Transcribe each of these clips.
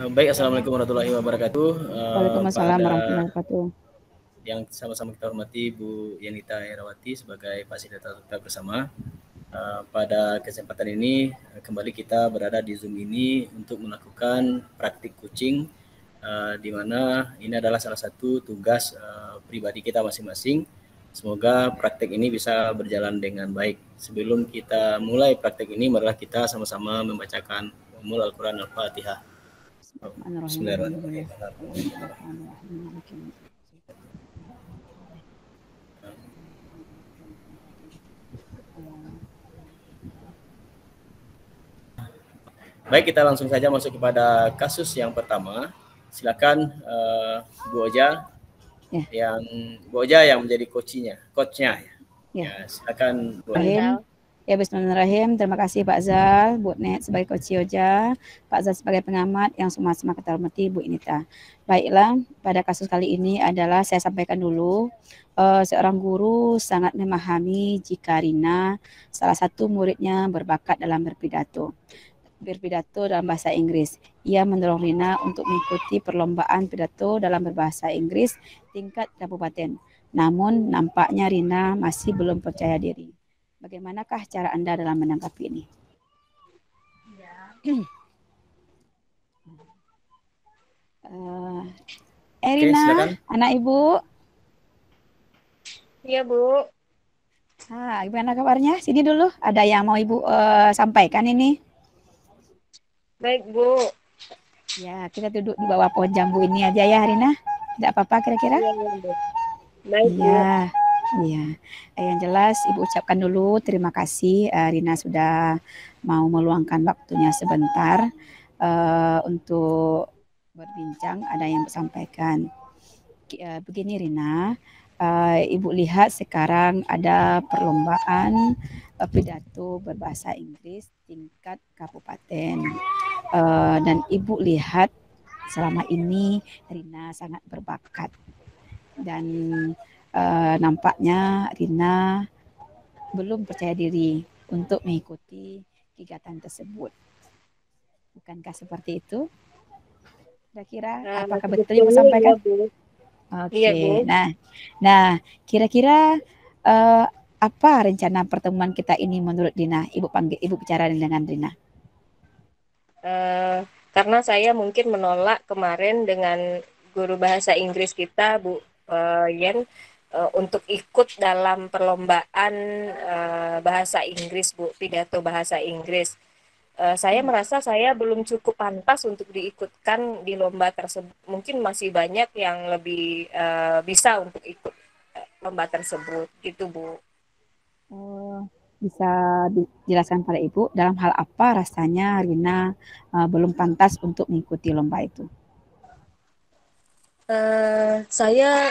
Baik, Assalamualaikum warahmatullahi wabarakatuh. Waalaikumsalam Pada warahmatullahi wabarakatuh. yang sama-sama kita hormati Bu Yanita Herawati sebagai fasilitator kita bersama. Pada kesempatan ini kembali kita berada di Zoom ini untuk melakukan praktik coaching, di mana ini adalah salah satu tugas pribadi kita masing-masing. Semoga praktik ini bisa berjalan dengan baik. Sebelum kita mulai praktik ini, marilah kita sama-sama membacakan Ummul Al-Quran Al-Fatihah. Bismillahirrahmanirrahim. Baik, kita langsung saja masuk kepada kasus yang pertama. Silakan Bu Oja, Bu Oja yang menjadi coachnya. Ya, silakan Bu Oja. Ya, bismillahirrahmanirrahim. Terima kasih Pak Zal, Bu Net sebagai coach Oja, Pak Zal sebagai pengamat, yang sama-sama kita hormati Bu Inita. Baiklah, pada kasus kali ini adalah saya sampaikan dulu, seorang guru sangat memahami jika Rina, salah satu muridnya, berbakat dalam berpidato dalam bahasa Inggris. Ia mendorong Rina untuk mengikuti perlombaan pidato dalam berbahasa Inggris tingkat kabupaten. Namun nampaknya Rina masih belum percaya diri. Bagaimanakah cara Anda dalam menanggapi ini? Rina, anak Ibu. Iya, Bu. Gimana kabarnya? Sini dulu, ada yang mau Ibu sampaikan ini. Baik, Bu. Ya, kita duduk di bawah pohon jambu ini aja ya, Rina. Tidak apa-apa kira-kira? Iya, Bu. Baik, Bu. Iya. Yang jelas Ibu ucapkan dulu terima kasih Rina sudah mau meluangkan waktunya sebentar untuk berbincang, ada yang sampaikan. Begini Rina, Ibu lihat sekarang ada perlombaan pidato berbahasa Inggris tingkat kabupaten, dan Ibu lihat selama ini Rina sangat berbakat dan nampaknya Rina belum percaya diri untuk mengikuti kegiatan tersebut. Bukankah seperti itu? Kira-kira apakah betul yang saya sampaikan? Oke. Nah, kira-kira apa rencana pertemuan kita ini menurut Rina? Ibu bicara dengan Rina. Karena saya mungkin menolak kemarin dengan guru bahasa Inggris kita, Bu Yen, untuk ikut dalam perlombaan bahasa Inggris, Bu, pidato bahasa Inggris. Saya merasa saya belum cukup pantas untuk diikutkan di lomba tersebut. Mungkin masih banyak yang lebih bisa untuk ikut lomba tersebut, gitu, Bu. Bisa dijelaskan pada Ibu dalam hal apa rasanya Rina belum pantas untuk mengikuti lomba itu? Saya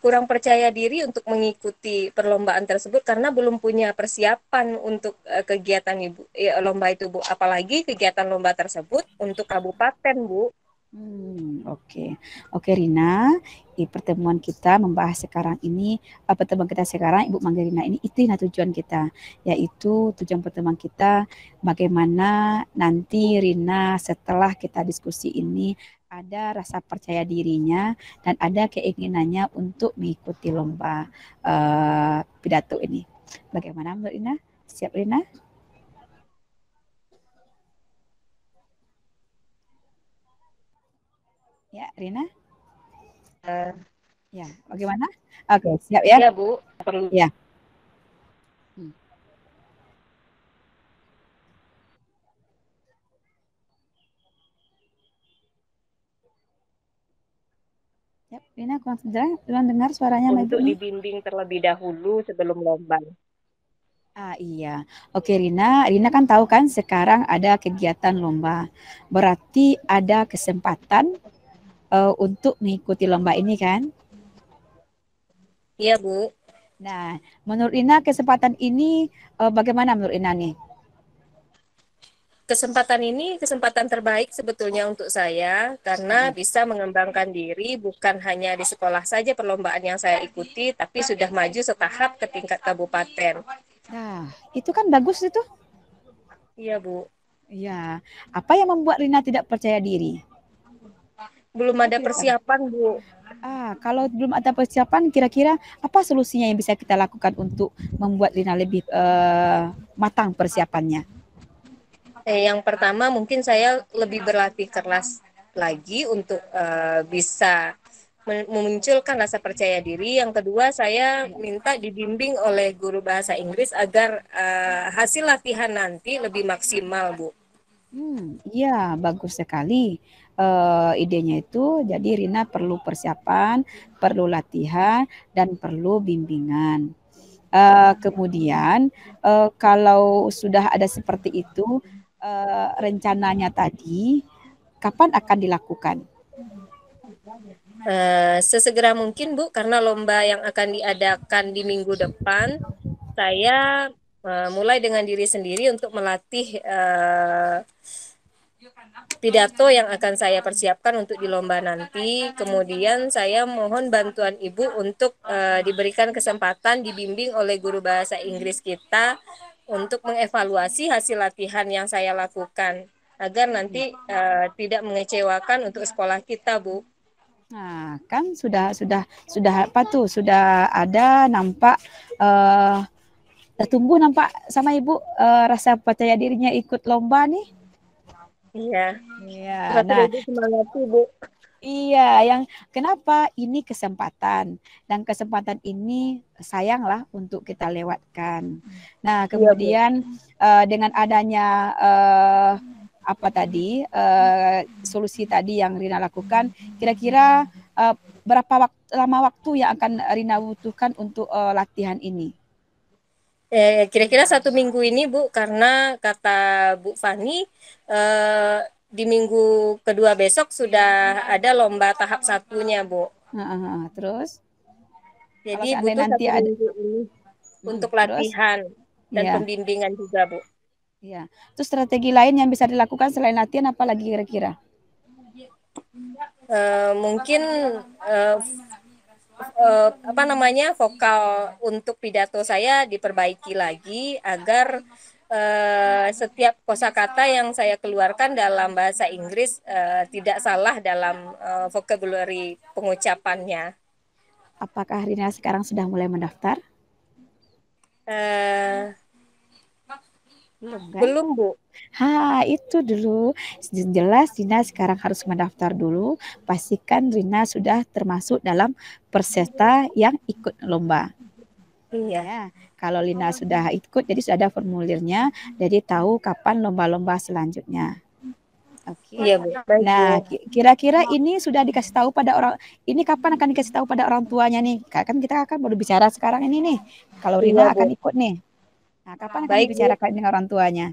kurang percaya diri untuk mengikuti perlombaan tersebut karena belum punya persiapan untuk kegiatan lomba itu, Bu. Apalagi kegiatan lomba tersebut untuk kabupaten, Bu. Oke Rina, di pertemuan kita membahas sekarang ini, pertemuan kita sekarang Ibu manggil Rina ini, itu tujuan kita, yaitu tujuan pertemuan kita bagaimana nanti Rina setelah kita diskusi ini ada rasa percaya dirinya dan ada keinginannya untuk mengikuti lomba pidato ini. Bagaimana menurut Rina? Siap Rina? Ya, Rina? Ya, bagaimana? Oke, siap ya? Iya, Bu. Perlu. Ya. Ya, Rina kurang dengar suaranya. Untuk dibimbing terlebih dahulu sebelum lomba. Iya. Oke Rina kan tahu kan sekarang ada kegiatan lomba. Berarti ada kesempatan untuk mengikuti lomba ini kan? Iya, Bu. Nah, menurut Rina kesempatan ini bagaimana menurut Rina nih? Kesempatan ini kesempatan terbaik sebetulnya untuk saya karena bisa mengembangkan diri bukan hanya di sekolah saja perlombaan yang saya ikuti, tapi sudah maju setahap ke tingkat kabupaten. Nah, itu kan bagus itu. Iya, Bu. Iya. Apa yang membuat Rina tidak percaya diri? belum ada Tidak ada. persiapan, Bu. Kalau belum ada persiapan, kira-kira apa solusinya yang bisa kita lakukan untuk membuat Rina lebih matang persiapannya? Yang pertama mungkin saya lebih berlatih keras lagi untuk bisa memunculkan rasa percaya diri. Yang kedua, saya minta dibimbing oleh guru bahasa Inggris agar hasil latihan nanti lebih maksimal, Bu. Iya, bagus sekali idenya itu. Jadi Rina perlu persiapan, perlu latihan, dan perlu bimbingan. Kemudian kalau sudah ada seperti itu, rencananya tadi, kapan akan dilakukan? Sesegera mungkin, Bu, karena lomba yang akan diadakan di minggu depan, saya mulai dengan diri sendiri untuk melatih pidato yang akan saya persiapkan untuk di lomba nanti. Kemudian saya mohon bantuan Ibu untuk diberikan kesempatan dibimbing oleh guru bahasa Inggris kita untuk mengevaluasi hasil latihan yang saya lakukan agar nanti tidak mengecewakan untuk sekolah kita, Bu. Nah, kan sudah apa tuh? Sudah ada nampak tunggu nampak sama Ibu rasa percaya dirinya ikut lomba nih. Iya. Iya. Nah, semangat Bu. Iya, yang kenapa ini kesempatan dan kesempatan ini sayanglah untuk kita lewatkan. Nah, Iya, Bu. kemudian dengan adanya apa tadi solusi tadi yang Rina lakukan, kira-kira berapa lama waktu yang akan Rina butuhkan untuk latihan ini? Kira-kira 1 minggu ini, Bu, karena kata Bu Fani di minggu kedua besok sudah ada lomba tahap satunya, Bu. Terus kalau Jadi seandainya butuh nanti 1 minggu ini untuk terus latihan dan ya, pembimbingan juga, Bu. ya. Terus strategi lain yang bisa dilakukan selain latihan apa lagi kira-kira? Mungkin apa namanya vokal untuk pidato saya diperbaiki lagi agar setiap kosakata yang saya keluarkan dalam bahasa Inggris tidak salah dalam vocabulary pengucapannya. Apakah Rina sekarang sudah mulai mendaftar? Eh, Belum kan? Belum, Bu. Itu dulu. Jelas Rina sekarang harus mendaftar dulu. Pastikan Rina sudah termasuk dalam peserta yang ikut lomba. Iya. Ya, kalau Rina sudah ikut, jadi sudah ada formulirnya, jadi tahu kapan lomba-lomba selanjutnya. Oke. Iya, Bu. Baik, Nah, Bu. kira-kira ini sudah dikasih tahu pada orang, ini kapan akan dikasih tahu pada orang tuanya nih? Kan kita akan baru bicara sekarang ini nih. Kalau Iya, Rina Bu. akan ikut nih. Nah, kapan akan Baik, Bu. dibicarakan dengan orang tuanya?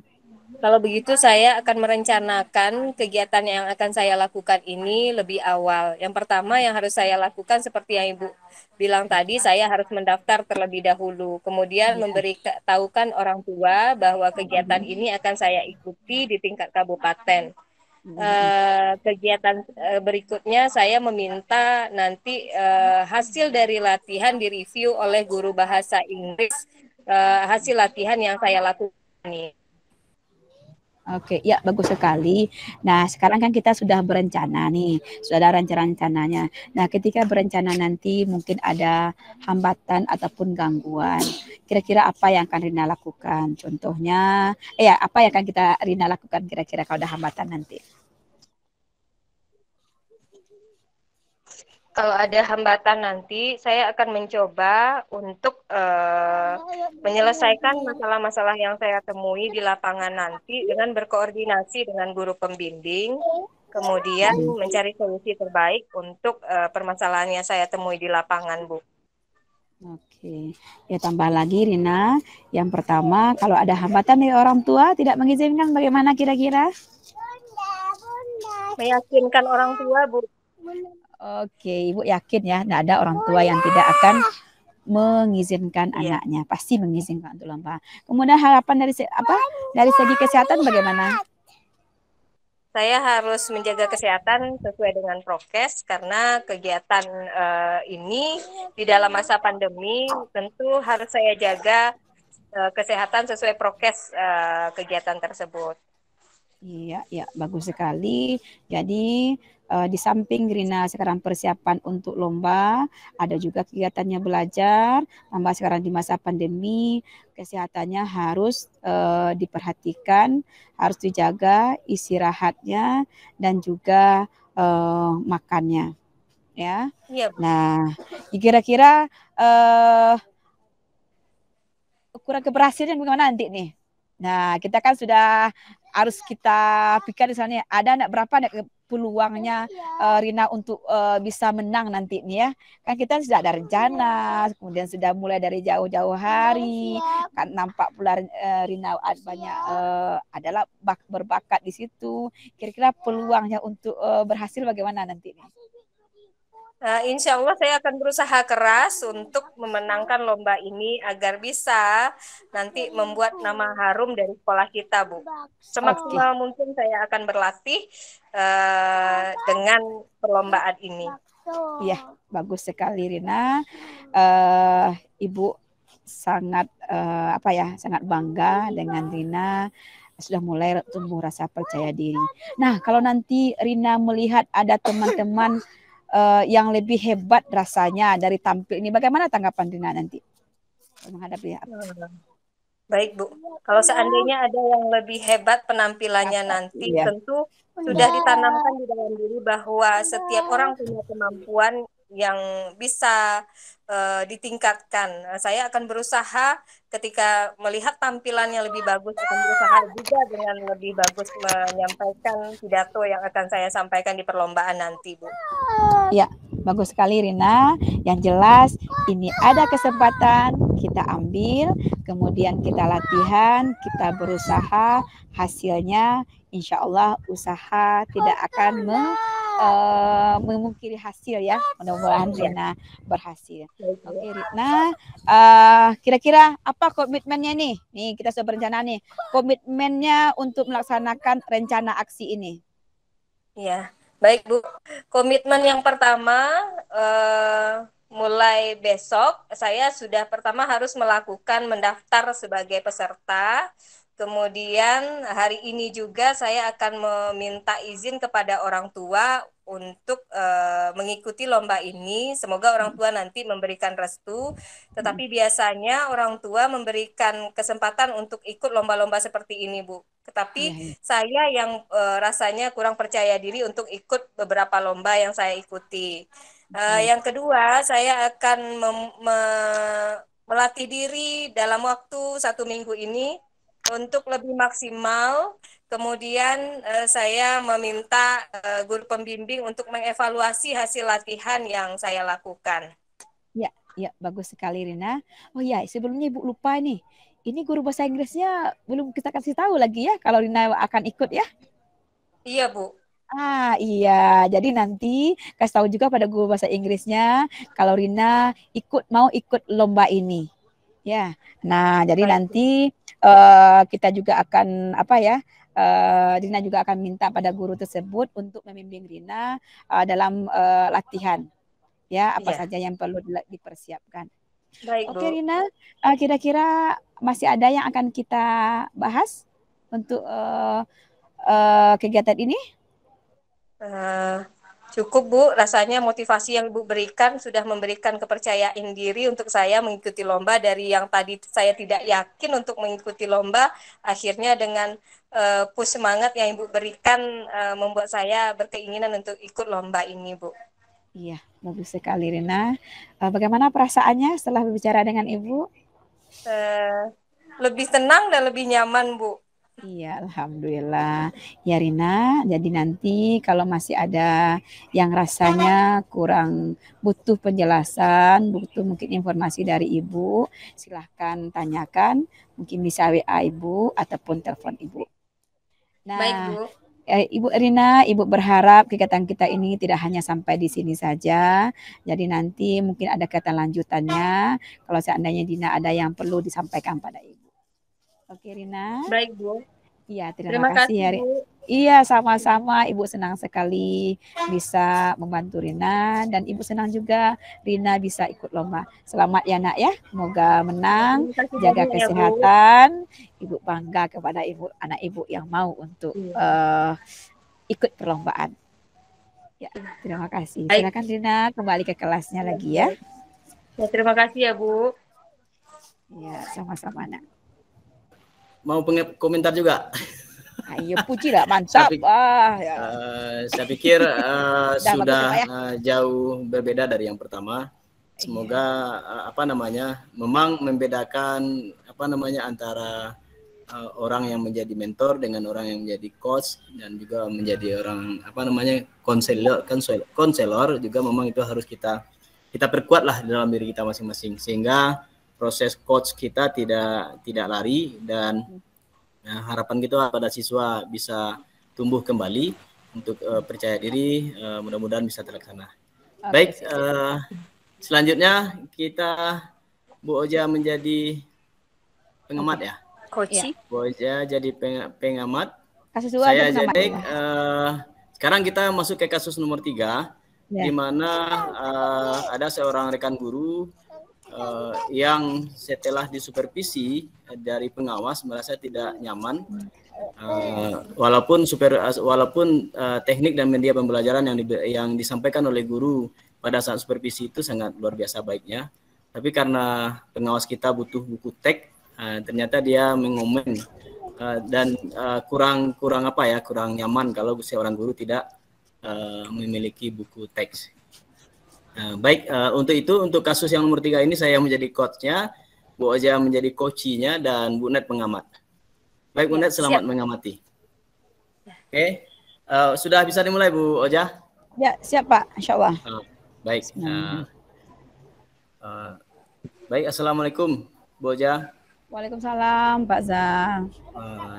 Kalau begitu saya akan merencanakan kegiatan yang akan saya lakukan ini lebih awal. Yang pertama yang harus saya lakukan seperti yang Ibu bilang tadi, saya harus mendaftar terlebih dahulu. Kemudian Ya. memberitahukan orang tua bahwa kegiatan ini akan saya ikuti di tingkat kabupaten. Kegiatan berikutnya saya meminta nanti hasil dari latihan direview oleh guru bahasa Inggris, hasil latihan yang saya lakukan ini. Oke, ya bagus sekali. Nah, sekarang kan kita sudah berencana nih, sudah ada rencana-rencananya. Nah, ketika berencana nanti mungkin ada hambatan ataupun gangguan. Kira-kira apa yang akan Rina lakukan? Contohnya, apa yang akan Rina lakukan kira-kira kalau ada hambatan nanti? Kalau ada hambatan nanti, saya akan mencoba untuk menyelesaikan masalah-masalah yang saya temui di lapangan nanti dengan berkoordinasi dengan guru pembimbing, kemudian mencari solusi terbaik untuk permasalahan yang saya temui di lapangan, Bu. Oke, ya tambah lagi Rina. Yang pertama, kalau ada hambatan dari orang tua tidak mengizinkan, bagaimana kira-kira? Meyakinkan orang tua, Bu. Oke, Ibu yakin ya, tidak ada orang tua yang tidak akan mengizinkan anaknya, pasti mengizinkan untuk lomba. Kemudian harapan dari segi kesehatan bagaimana? Saya harus menjaga kesehatan sesuai dengan prokes karena kegiatan ini di dalam masa pandemi tentu harus saya jaga kesehatan sesuai prokes kegiatan tersebut. Iya, ya, bagus sekali. Jadi di samping Rina sekarang persiapan untuk lomba, ada juga kegiatannya belajar, tambah sekarang di masa pandemi, kesehatannya harus diperhatikan, harus dijaga istirahatnya dan juga makannya, ya. Iya, Bu. Nah, kira-kira ukuran keberhasilan bagaimana nanti nih? Nah, kita kan sudah harus kita pikir misalnya ada enggak berapa enggak peluangnya Rina untuk bisa menang nanti nih ya. Kan kita sudah ada rencana, kemudian sudah mulai dari jauh-jauh hari. Kan nampak pula Rina banyak adalah berbakat di situ. Kira-kira peluangnya untuk berhasil bagaimana nanti nih? Insya Allah saya akan berusaha keras untuk memenangkan lomba ini agar bisa nanti membuat nama harum dari sekolah kita, Bu. Oke. Semaksimal mungkin saya akan berlatih dengan perlombaan ini. Iya, bagus sekali Rina. Ibu sangat sangat bangga dengan Rina sudah mulai tumbuh rasa percaya diri. Nah, kalau nanti Rina melihat ada teman-teman yang lebih hebat rasanya dari tampil ini, bagaimana tanggapan Rina nanti menghadapi? Baik, Bu. Kalau seandainya ada yang lebih hebat penampilannya nanti, Iya. tentu sudah ditanamkan di dalam diri bahwa setiap orang punya kemampuan yang bisa ditingkatkan. Saya akan berusaha ketika melihat tampilannya lebih bagus, akan berusaha juga dengan lebih bagus menyampaikan pidato yang akan saya sampaikan di perlombaan nanti, Bu. Ya, bagus sekali Rina. Yang jelas ini ada kesempatan kita ambil, kemudian kita latihan, kita berusaha, hasilnya insya Allah usaha tidak akan memungkiri hasil ya. Mudah-mudahan Rina berhasil. Oke Rina, kira-kira apa komitmennya nih? Nih kita sudah berencana nih. Komitmennya untuk melaksanakan rencana aksi ini. Ya, baik Bu. Komitmen yang pertama mulai besok saya sudah pertama harus melakukan mendaftar sebagai peserta. Kemudian hari ini juga saya akan meminta izin kepada orang tua untuk mengikuti lomba ini. Semoga orang tua nanti memberikan restu. Tetapi biasanya orang tua memberikan kesempatan untuk ikut lomba-lomba seperti ini, Bu. Tetapi saya yang rasanya kurang percaya diri untuk ikut beberapa lomba yang saya ikuti. Yang kedua, saya akan melatih diri dalam waktu 1 minggu ini untuk lebih maksimal. Kemudian saya meminta guru pembimbing untuk mengevaluasi hasil latihan yang saya lakukan. Ya, bagus sekali Rina. Oh ya, sebelumnya Ibu lupa nih. Ini guru bahasa Inggrisnya belum kita kasih tahu lagi ya kalau Rina akan ikut ya. Iya, Bu. Iya. Jadi nanti kasih tahu juga pada guru bahasa Inggrisnya kalau Rina mau ikut lomba ini. Ya. Nah, jadi nanti kita juga akan Rina juga akan minta pada guru tersebut untuk membimbing Rina dalam latihan. Ya, apa saja yang perlu dipersiapkan. Baik, Oke, Bu. Rina, kira-kira masih ada yang akan kita bahas untuk kegiatan ini? Cukup, Bu. Rasanya motivasi yang Ibu berikan sudah memberikan kepercayaan diri untuk saya mengikuti lomba. Dari yang tadi saya tidak yakin untuk mengikuti lomba, akhirnya dengan push semangat yang Ibu berikan membuat saya berkeinginan untuk ikut lomba ini, Bu. Iya, bagus sekali Rina. Bagaimana perasaannya setelah berbicara dengan Ibu? Lebih tenang dan lebih nyaman, Bu. Iya, alhamdulillah. Ya Rina, jadi nanti kalau masih ada yang rasanya kurang butuh penjelasan, butuh mungkin informasi dari Ibu, silahkan tanyakan, mungkin bisa WA Ibu ataupun telepon Ibu. Nah, baik, Bu. Ibu Rina, Ibu berharap kegiatan kita ini tidak hanya sampai di sini saja. Jadi nanti mungkin ada kegiatan lanjutannya. Kalau seandainya Dina ada yang perlu disampaikan pada Ibu. Oke Rina. Baik, Bu. Iya, terima kasih ya. Bu. Iya, sama-sama. Ibu senang sekali bisa membantu Rina dan Ibu senang juga Rina bisa ikut lomba. Selamat ya nak ya. Semoga menang, Terima kasih jaga banyak ya Bu. kesehatan. Ibu bangga kepada ibu anak ibu yang mau untuk ikut perlombaan. Ya, terima kasih. Baik, Silakan Rina kembali ke kelasnya lagi ya. ya, terima kasih ya Bu. Ya, sama-sama nak. Mau komentar juga? Ayo puji lah, mantap. Ya. Saya pikir Sudah bagus, ya, Pak, ya. Jauh berbeda dari yang pertama. Semoga memang membedakan antara orang yang menjadi mentor dengan orang yang menjadi coach dan juga menjadi orang konselor juga memang itu harus kita perkuat lah dalam diri kita masing-masing sehingga proses coach kita tidak lari dan harapan kita pada siswa bisa tumbuh kembali untuk percaya diri, mudah-mudahan bisa terlaksana. Baik, selanjutnya kita Bu Oja menjadi pengamat ya. Coach. Bu Oja jadi pengamat. Saya jadi sekarang kita masuk ke kasus nomor 3 di mana ada seorang rekan guru yang setelah disupervisi dari pengawas merasa tidak nyaman, walaupun teknik dan media pembelajaran yang disampaikan oleh guru pada saat supervisi itu sangat luar biasa baiknya, tapi karena pengawas kita butuh buku teks, ternyata dia mengomen dan kurang nyaman kalau seorang guru tidak memiliki buku teks. Baik, untuk kasus yang nomor 3 ini saya menjadi coachnya, Bu Oja menjadi coachinya, dan Bu Net pengamat. Baik Bu Net, selamat mengamati. Oke, sudah bisa dimulai Bu Oja? Ya, siap Pak, Insya Allah. Baik, baik, Assalamualaikum Bu Oja. Waalaikumsalam Pak Zal.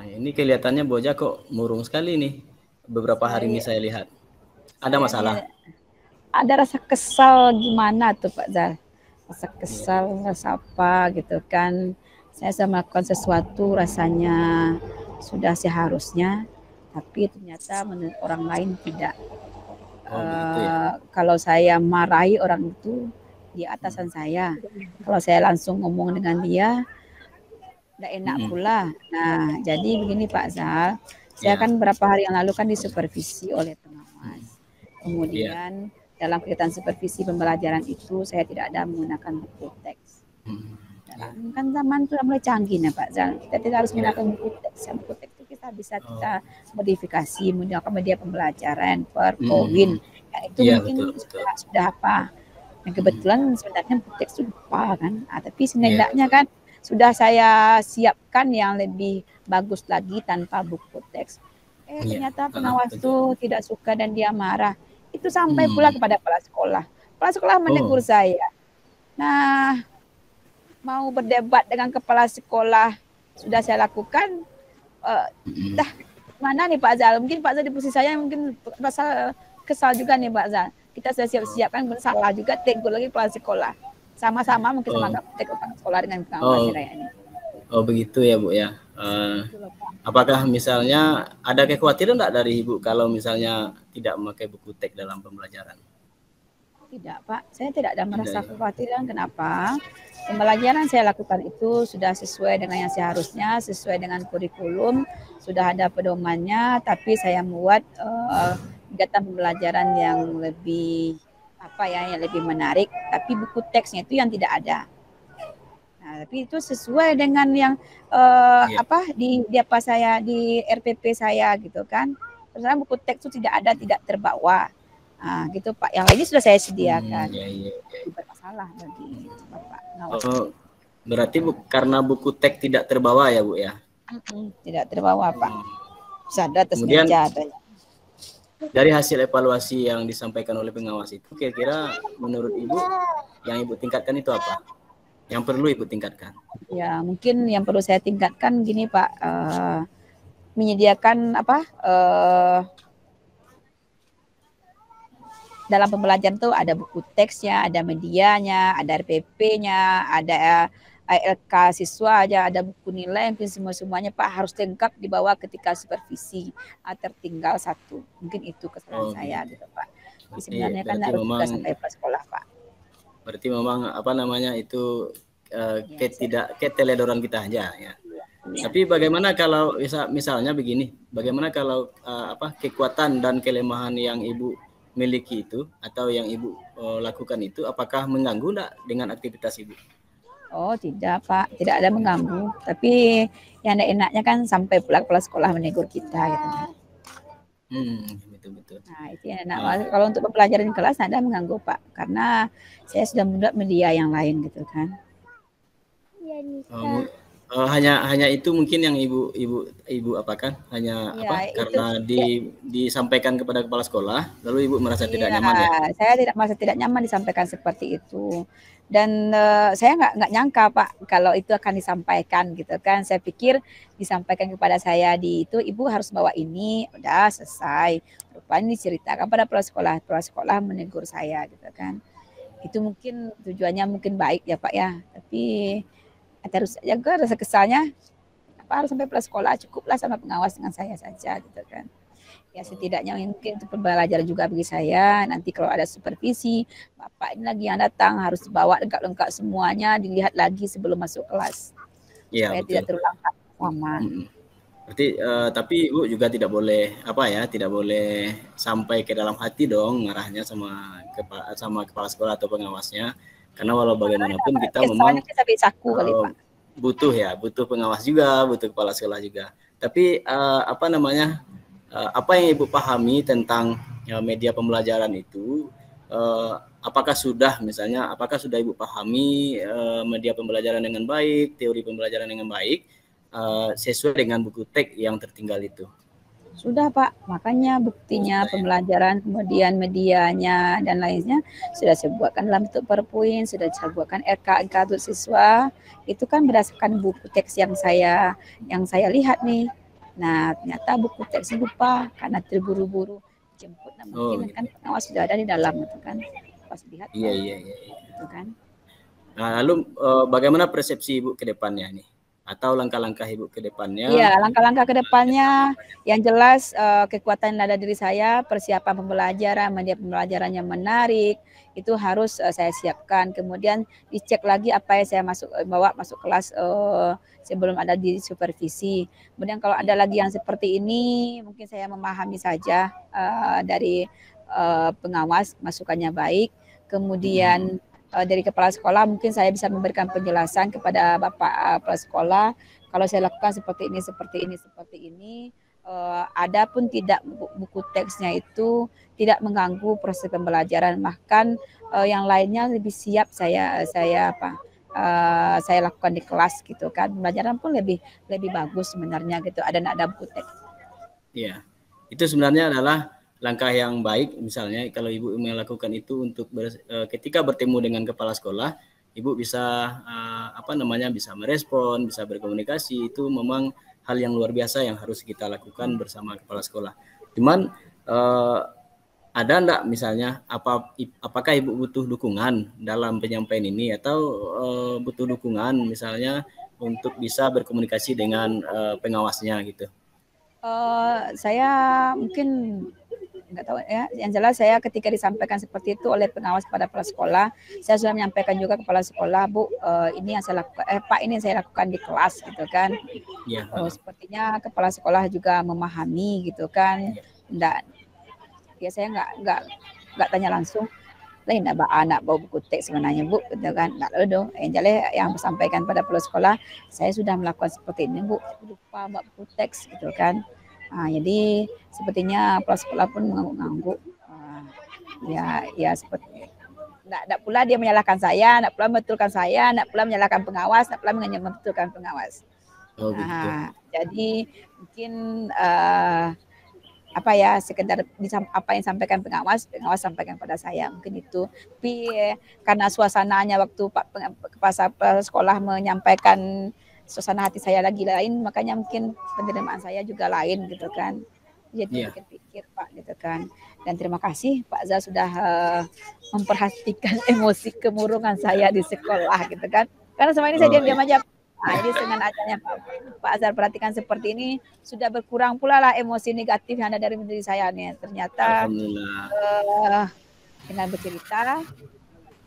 Ini kelihatannya Bu Oja kok murung sekali nih, beberapa hari ini saya lihat. Ada masalah? Ada rasa kesal gimana tuh Pak Zal? Rasa kesal, rasa apa gitu kan. Saya sudah melakukan sesuatu rasanya sudah seharusnya, tapi ternyata menurut orang lain tidak. Kalau saya marahi orang itu, dia atasan saya. Kalau saya langsung ngomong dengan dia, tidak enak pula. Nah, jadi begini Pak Zal, saya kan beberapa hari yang lalu kan disupervisi oleh pengawas. Kemudian dalam kegiatan supervisi pembelajaran itu saya tidak ada menggunakan buku teks. Kan zaman sudah mulai canggih ya Pak Zal. Kita tidak harus menggunakan buku teks. Buku teks itu kita bisa modifikasi menggunakan media pembelajaran, PowerPoint. Itu mungkin sudah apa. Nah, kebetulan sebenarnya buku teks itu lupa kan. Tapi setidaknya kan sudah saya siapkan yang lebih bagus lagi tanpa buku teks. Ternyata pengawas itu tidak suka dan dia marah. Itu sampai pula kepada kepala sekolah. Kepala sekolah menegur saya. Nah, mau berdebat dengan kepala sekolah sudah saya lakukan. Mana nih Pak Zal? Mungkin Pak Zal di posisi saya mungkin rasa kesal juga nih Pak Zal. Kita sudah siap-siapkan bersalah juga tegur lagi kepala sekolah. Sama-sama mungkin sama tegur kepala sekolah dengan pengawas ini. Oh begitu ya Bu ya. Apakah misalnya ada kekhawatiran enggak dari Ibu kalau misalnya tidak memakai buku teks dalam pembelajaran? Tidak Pak, saya tidak ada merasa kekhawatiran. Kenapa? Pembelajaran saya lakukan itu sudah sesuai dengan yang seharusnya, sesuai dengan kurikulum, sudah ada pedomannya, tapi saya membuat kegiatan pembelajaran yang lebih yang lebih menarik, tapi buku teksnya itu yang tidak ada. Nah, tapi itu sesuai dengan yang di RPP saya gitu kan. Terus buku teks itu tidak ada, tidak terbawa. Nah, gitu Pak. Yang ini sudah saya sediakan. Tidak bermasalah bagi Bapak. Berarti karena buku teks tidak terbawa ya Bu ya? Tidak terbawa Pak. Ada atas meja. Dari hasil evaluasi yang disampaikan oleh pengawas itu, kira-kira menurut Ibu yang Ibu tingkatkan itu apa? Yang perlu Ibu tingkatkan? Ya, mungkin yang perlu saya tingkatkan gini Pak, menyediakan dalam pembelajaran itu ada buku teksnya, ada medianya, ada RPP-nya, ada ALK siswa aja, ada buku nilai, mungkin semuanya Pak harus lengkap dibawa ketika supervisi. Tertinggal satu, mungkin itu kesalahan saya gitu. gitu Pak. Sebenarnya kan harus juga sampai sekolah Pak. Berarti memang apa namanya itu keteledoran kita aja ya. Tapi bagaimana kalau misalnya begini, bagaimana kalau kekuatan dan kelemahan yang Ibu miliki itu atau yang Ibu lakukan itu, apakah mengganggu enggak dengan aktivitas Ibu? Oh tidak Pak, tidak ada mengganggu. Tapi yang enaknya kan sampai pulang kepala sekolah menegur kita gitu. Betul. Nah itu yang enak. Kalau untuk pembelajaran di kelas ada mengganggu Pak, karena saya sudah membuat media yang lain gitu kan. Hanya itu mungkin yang ibu apakan hanya karena disampaikan kepada kepala sekolah lalu Ibu merasa tidak nyaman ya? Saya merasa tidak nyaman disampaikan seperti itu, dan saya nggak nyangka Pak kalau itu akan disampaikan gitu kan. Saya pikir disampaikan kepada saya itu Ibu harus bawa ini, udah selesai. Rupanya diceritakan pada kepala sekolah menegur saya gitu kan. Itu mungkin tujuannya mungkin baik ya Pak ya, tapi terus juga rasa kesalnya harus sampai kepala sekolah, cukuplah sama pengawas dengan saya saja gitu kan. Ya setidaknya mungkin itu pembelajaran juga bagi saya. Nanti kalau ada supervisi, Bapak ini lagi yang datang harus bawa lengkap-lengkap semuanya, dilihat lagi sebelum masuk kelas. Ya, supaya betul. Tidak terulang lama. Berarti tapi Ibu juga tidak boleh tidak boleh sampai ke dalam hati dong ngarahnya sama kepala sekolah atau pengawasnya. Karena walau bagaimanapun kita memang butuh pengawas juga, butuh kepala sekolah juga. Tapi apa yang Ibu pahami tentang media pembelajaran itu? Apakah sudah Ibu pahami media pembelajaran dengan baik, teori pembelajaran dengan baik, sesuai dengan buku teks yang tertinggal itu? Sudah Pak, makanya buktinya pembelajaran, kemudian medianya dan lainnya sudah saya buatkan dalam bentuk PowerPoint, sudah saya buatkan RK untuk siswa. Itu kan berdasarkan buku teks yang saya lihat nih. Nah ternyata buku teks lupa karena terburu-buru jemput. Nah, mungkin kan pengawas sudah ada di dalam itu kan. Pas lihat. Iya. Itu kan. Nah, lalu bagaimana persepsi Ibu ke depannya nih? Atau langkah-langkah Ibu ke depannya? Iya, langkah-langkah ke depannya yang jelas kekuatan yang ada diri saya, persiapan pembelajaran, media pembelajaran yang menarik, itu harus saya siapkan. Kemudian dicek lagi apa yang saya bawa masuk kelas sebelum ada di supervisi. Kemudian kalau ada lagi yang seperti ini, mungkin saya memahami saja dari pengawas, masukannya baik. Kemudian dari kepala sekolah mungkin saya bisa memberikan penjelasan kepada Bapak kepala sekolah kalau saya lakukan seperti ini. Adapun tidak buku teksnya itu tidak mengganggu proses pembelajaran, bahkan yang lainnya lebih siap saya lakukan di kelas gitu kan. Pembelajaran pun lebih bagus sebenarnya gitu. Ada buku teks. Iya, itu sebenarnya adalah langkah yang baik. Misalnya kalau Ibu melakukan itu untuk ketika bertemu dengan kepala sekolah, Ibu bisa bisa merespon, bisa berkomunikasi. Itu memang hal yang luar biasa yang harus kita lakukan bersama kepala sekolah. Cuman ada enggak misalnya apakah Ibu butuh dukungan dalam penyampaian ini atau butuh dukungan misalnya untuk bisa berkomunikasi dengan pengawasnya gitu? Saya mungkin nggak tahu ya. Yang jelas saya ketika disampaikan seperti itu oleh pengawas pada kepala sekolah, saya sudah menyampaikan juga kepala sekolah, Bu, ini yang saya lakukan, Pak, ini yang saya lakukan di kelas gitu kan. Ya. Sepertinya kepala sekolah juga memahami gitu kan. Ya saya nggak tanya langsung. Lain anak bawa buku teks sebenarnya Bu, gitu kan. Nggak dong. Yang disampaikan pada kepala sekolah, saya sudah melakukan seperti ini Bu, lupa bawa buku teks gitu kan. Jadi sepertinya kepala sekolah pun mengangguk. Ya seperti tidak pula dia menyalahkan saya, tidak pula membetulkan saya, tidak pula menyalahkan pengawas, tidak pula membetulkan pengawas. Gitu. Jadi mungkin sekedar apa yang disampaikan pengawas sampaikan pada saya, mungkin itu. Tapi karena suasananya waktu kepala sekolah menyampaikan suasana hati saya lagi lain, makanya mungkin penerimaan saya juga lain gitu kan. Jadi pikir-pikir Pak gitu kan. Dan terima kasih Pak Zal sudah memperhatikan emosi kemurungan saya di sekolah gitu kan. Karena selama ini saya Oh, diam-diam aja. Nah, jadi dengan adanya Pak Azhar perhatikan seperti ini, sudah berkurang pula lah emosi negatif yang ada dari diri saya nih. Ternyata alhamdulillah. dengan bercerita,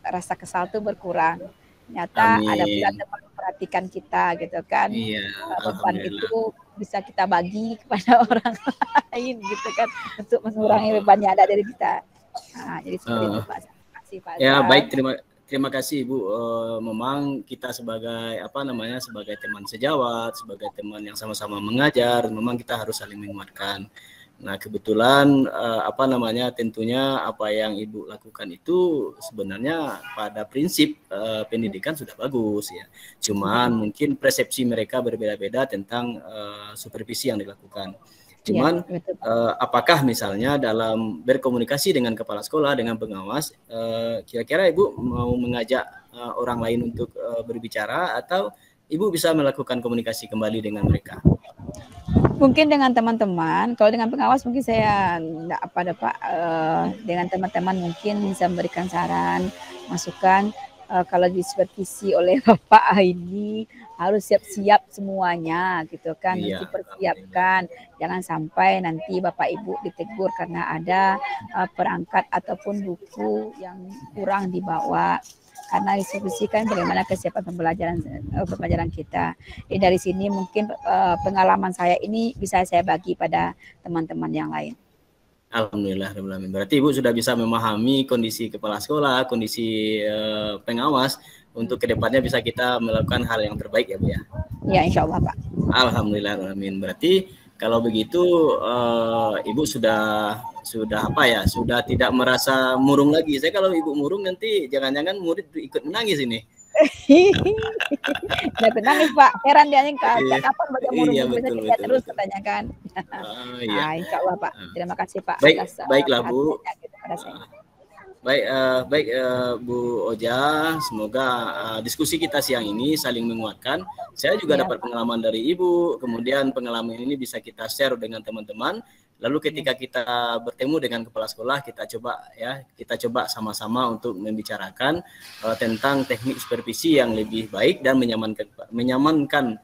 rasa kesal itu berkurang. Ternyata ada pula Amin. teman memperhatikan kita gitu kan. Iya, Beban alhamdulillah. itu bisa kita bagi kepada orang lain gitu kan untuk mengurangi Oh, beban yang ada dari kita. Nah, jadi seperti itu eh, Pak. Terima kasih Pak ya Azhar. baik, terima kasih Ibu. Memang kita sebagai apa namanya, sebagai teman sejawat, sebagai teman yang sama-sama mengajar, memang kita harus saling menguatkan. Nah, kebetulan apa namanya, tentunya apa yang Ibu lakukan itu sebenarnya pada prinsip pendidikan sudah bagus ya. Cuman mungkin persepsi mereka berbeda-beda tentang supervisi yang dilakukan. Iya, Cuman betul. apakah misalnya dalam berkomunikasi dengan kepala sekolah, dengan pengawas, kira-kira Ibu mau mengajak orang lain untuk berbicara, atau Ibu bisa melakukan komunikasi kembali dengan mereka? Mungkin dengan teman-teman, kalau dengan pengawas mungkin saya enggak apa ada Pak, dengan teman-teman mungkin bisa memberikan saran, masukan, kalau disupervisi oleh Bapak ini harus siap-siap semuanya gitu kan, Iya, mesti alhamdulillah. persiapkan. Jangan sampai nanti Bapak Ibu ditegur karena ada perangkat ataupun buku yang kurang dibawa. Karena diskusikan bagaimana kesiapan pembelajaran kita. Jadi dari sini mungkin pengalaman saya ini bisa saya bagi pada teman-teman yang lain. Alhamdulillah, berarti Ibu sudah bisa memahami kondisi kepala sekolah, kondisi pengawas, untuk kedepannya bisa kita melakukan hal yang terbaik ya Bu ya. Ya insya Allah Pak. Alhamdulillah, berarti kalau begitu Ibu sudah apa ya, sudah tidak merasa murung lagi. Saya kalau Ibu murung nanti jangan-jangan murid ikut menangis ini. Jangan nangis Pak, heran dia Iya, kapan baca iya murung-murung bisa betul kita betul terus betul. katanya kan. Iya. Insya Allah Pak. Terima kasih Pak Baik, atas baiklah Bu. perhatiannya kepada saya. Baik, Bu Oja, semoga diskusi kita siang ini saling menguatkan. Saya juga Ya, dapat pengalaman dari Ibu, kemudian pengalaman ini bisa kita share dengan teman-teman. Lalu ketika kita bertemu dengan kepala sekolah, kita coba sama-sama untuk membicarakan tentang teknik supervisi yang lebih baik dan menyamankan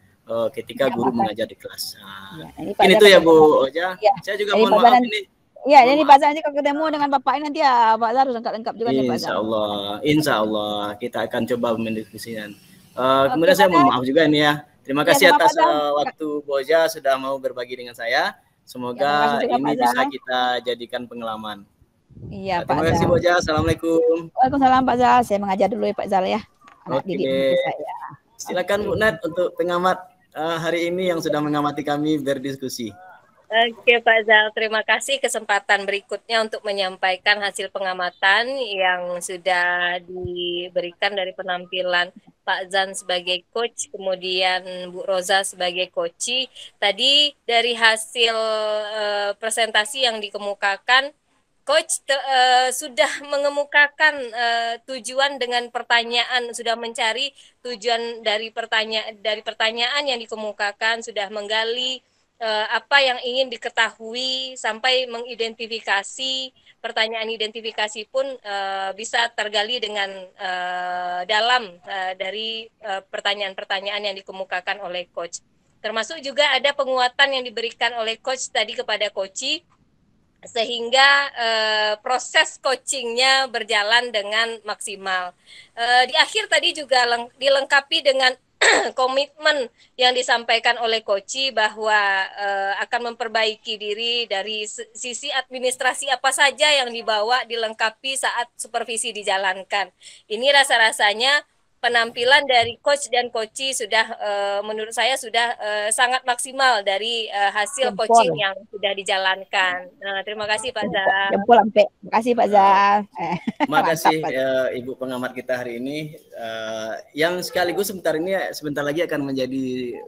ketika guru mengajar di kelas. Ini tuh ya Bu Oja. Ya, Saya juga jadi mohon maaf ini. Iya, jadi Pak Zah nanti kalau ketemu dengan Bapak ini nanti ya Pak Zah harus lengkap-lengkap juga nih Pak Zah. Insya Allah kita akan coba mendiskusikan. Oke, Kemudian saya mohon Pak. maaf juga nih ya. Terima Iya, kasih sama atas Pak Zah. waktu Boja sudah mau berbagi dengan saya. terima kasih Semoga juga, ini Pak bisa Zah. kita jadikan pengalaman. Iya, Pak Terima kasih Zah. Boja. Assalamualaikum. Waalaikumsalam Pak Zah. Saya mengajar dulu ya Pak Zah ya. Anak Oke, didik saya. silakan Bu Nat untuk pengamat hari ini yang sudah mengamati kami berdiskusi. Oke Pak Zal, terima kasih kesempatan berikutnya untuk menyampaikan hasil pengamatan yang sudah diberikan dari penampilan Pak Zan sebagai coach, kemudian Bu Roza sebagai coach. Tadi dari hasil presentasi yang dikemukakan, Coach sudah mengemukakan tujuan dengan pertanyaan, sudah mencari tujuan dari pertanyaan yang dikemukakan, sudah menggali apa yang ingin diketahui sampai mengidentifikasi. Pertanyaan identifikasi pun bisa tergali dengan dalam dari pertanyaan-pertanyaan yang dikemukakan oleh coach. Termasuk juga ada penguatan yang diberikan oleh coach tadi kepada coachi, sehingga proses coachingnya berjalan dengan maksimal. Di akhir tadi juga dilengkapi dengan komitmen yang disampaikan oleh coachi bahwa akan memperbaiki diri dari sisi administrasi apa saja yang dibawa, dilengkapi saat supervisi dijalankan. Ini rasa-rasanya penampilan dari coach dan coachi sudah menurut saya sudah sangat maksimal dari hasil coaching yang sudah dijalankan. Terima kasih Pak Zah. Jempol sampai. Terima kasih Pak Zah. Terima kasih Ibu pengamat kita hari ini, yang sekaligus sebentar lagi akan menjadi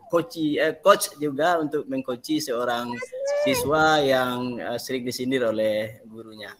coach juga untuk mengcoachi seorang siswa yang sering disindir oleh gurunya.